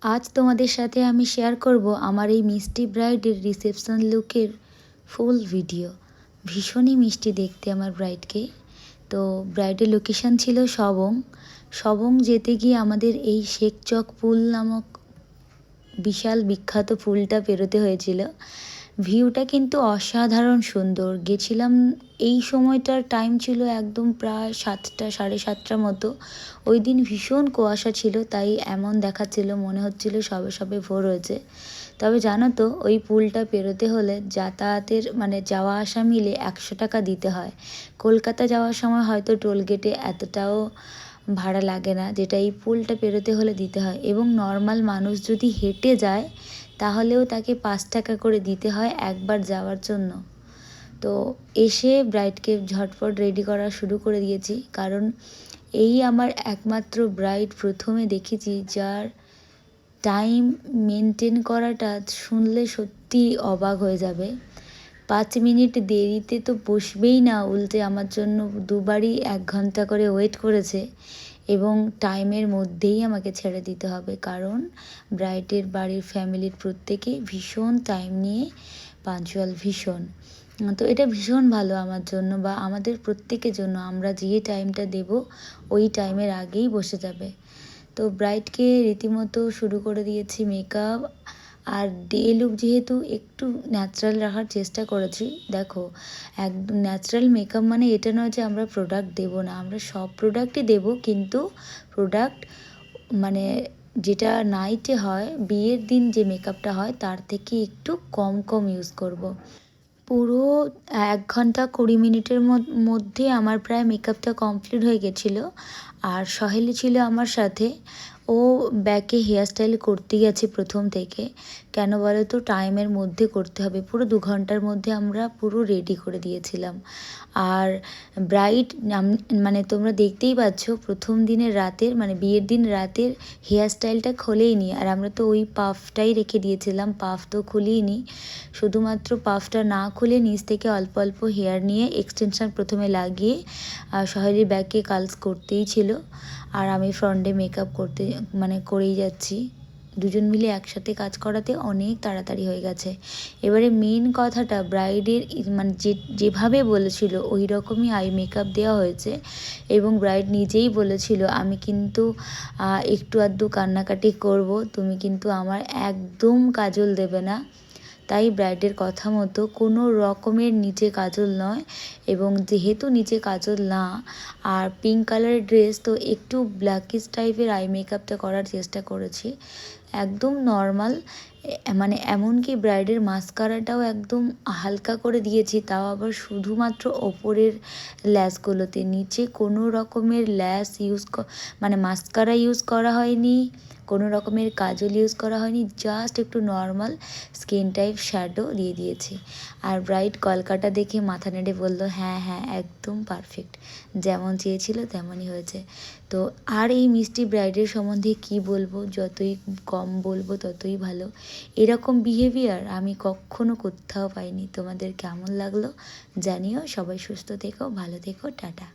আজ তোমাদের সাথে আমি শেয়ার করব আমার এই মিষ্টি ব্রাইডের রিসেপশন লুকের ফুল ভিডিও। ভীষণই মিষ্টি দেখতে আমার ব্রাইডকে। তো ব্রাইডের লোকেশন ছিল সবং। সবং যেতে গিয়ে আমাদের এই শেখ চক পুল নামক বিশাল বিখ্যাত পুলটা পেরোতে হয়েছিল। ভিউটা কিন্তু অসাধারণ সুন্দর। গেছিলাম এই সময়টার টাইম ছিল একদম প্রায় 7টা 7:30 মতো। ওই দিন ভীষণ কুয়াশা ছিল, তাই এমন দেখাচ্ছিল, মনে হচ্ছিল সবে সবে ভোর হয়েছে। তবে জানো তো, ওই পুলটা পেরোতে হলে যাতায়াতের মানে যাওয়া আসা মিলে 100 টাকা দিতে হয়। কলকাতা যাওয়ার সময় হয়তো টোলগেটে এতটাও ভাড়া লাগে না, যেটা এই পুলটা পেরোতে হলে দিতে হয়। এবং নর্মাল মানুষ যদি হেঁটে যায় তাহলেও তাকে 5 টাকা করে দিতে হয় একবার যাওয়ার জন্য। তো এসে ব্রাইডকে ঝটপট রেডি করা শুরু করে দিয়েছি, কারণ এই আমার একমাত্র ব্রাইড প্রথমে দেখেছি যার টাইম মেনটেন করাটা শুনলে সত্যি অবাক হয়ে যাবে। 5 মিনিট দেরিতে তো বসবেই না, উল্টে আমার জন্য দুবারই 1 ঘন্টা করে ওয়েট করেছে। এবং টাইমের মধ্যেই আমাকে ছেড়ে দিতে হবে, কারণ ব্রাইডের বাড়ির ফ্যামিলির প্রত্যেকেই ভীষণ টাইম নিয়ে পাঞ্চুয়াল, ভীষণ। তো এটা ভীষণ ভালো আমার জন্য বা আমাদের প্রত্যেকের জন্য। আমরা যে টাইমটা দেব ওই টাইমের আগেই বসে যাবে। তো ব্রাইডকে রীতিমতো শুরু করে দিয়েছি মেকআপ। আর ডে লুক যেহেতু একটু ন্যাচারাল রাখার চেষ্টা করেছি। দেখো, একদম ন্যাচারাল মেকআপ মানে এটা নয় যে আমরা প্রোডাক্ট দেবো না, আমরা সব প্রোডাক্টই দেবো, কিন্তু প্রোডাক্ট মানে যেটা নাইটে হয়, বিয়ের দিন যে মেকআপটা হয় তার থেকে একটু কম কম ইউজ করব। পুরো 1 ঘন্টা 20 মিনিটের মধ্যে আমার প্রায় মেকআপটা কমপ্লিট হয়ে গেছিলো। আর সহেলি ছিল আমার সাথে। ও ব্যাকে হেয়ার স্টাইল করতে গেছে প্রথম থেকে। কেন বলো তো, টাইমের মধ্যে করতে হবে। পুরো 2 ঘন্টার মধ্যে আমরা পুরো রেডি করে দিয়েছিলাম। আর ব্রাইড মানে তোমরা দেখতেই পাচ্ছ, প্রথম দিনের রাতের মানে বিয়ের দিন রাতের হেয়ার স্টাইলটা খোলেই নি। আর আমরা তো ওই পাফটাই রেখে দিয়েছিলাম, পাফ তো খুলিই নি। শুধুমাত্র পাফটা না খুলে নিচ থেকে অল্প অল্প হেয়ার নিয়ে এক্সটেনশন প্রথমে লাগিয়ে সহেলির ব্যাকে কার্লস করতেই ছিল। আর আমি ফ্রন্টে মেকআপ করতে মানে করেই যাচ্ছি। দুজন মিলে একসাথে কাজ করাতে অনেক তাড়াতাড়ি হয়ে গেছে। এবারে মেন কথাটা, ব্রাইডের মানে যেভাবে বলেছিল ওই রকমই আই মেকআপ দেওয়া হয়েছে। এবং ব্রাইড নিজেই বলেছিল, আমি কিন্তু একটু আধটু কান্নাকাটি করব, তুমি কিন্তু আমার একদম কাজল দেবে না। তাই ব্রাইডের কথা মতো কোনো রকমের নিচে কাজল নয়। এবং যেহেতু নিচে কাজল না, আর পিঙ্ক কালারের ড্রেস, তো একটু ব্ল্যাকিশ টাইপের আই মেকআপটা করার চেষ্টা করেছি, একদম নর্মাল। মানে এমনকি ব্রাইডের মাস্কারাটাও একদম হালকা করে দিয়েছি, তাও আবার শুধুমাত্র ওপরের ল্যাশগুলোতে। নিচে কোনো রকমের ল্যাশ মানে মাস্কারা ইউজ করা হয়নি, কোনো রকমের কাজল ইউজ করা হয়নি, জাস্ট একটু নর্মাল স্কিন টাইপ শ্যাডো দিয়ে দিয়েছি। আর ব্রাইড কলকাটা দেখে মাথা নেড়ে বলল, হ্যাঁ হ্যাঁ একদম পারফেক্ট, যেমন চেয়েছিল তেমনই হয়েছে। তো আর এই মিষ্টি ব্রাইডের সম্বন্ধে কি বলবো, যতই কম বলবো ততই ভালো। এরকম বিহেভিয়ার আমি কখনো কোথাও পাইনি। তোমাদের কেমন লাগলো জানিও। সবাই সুস্থ থেকো, ভালো থেকো, টাটা।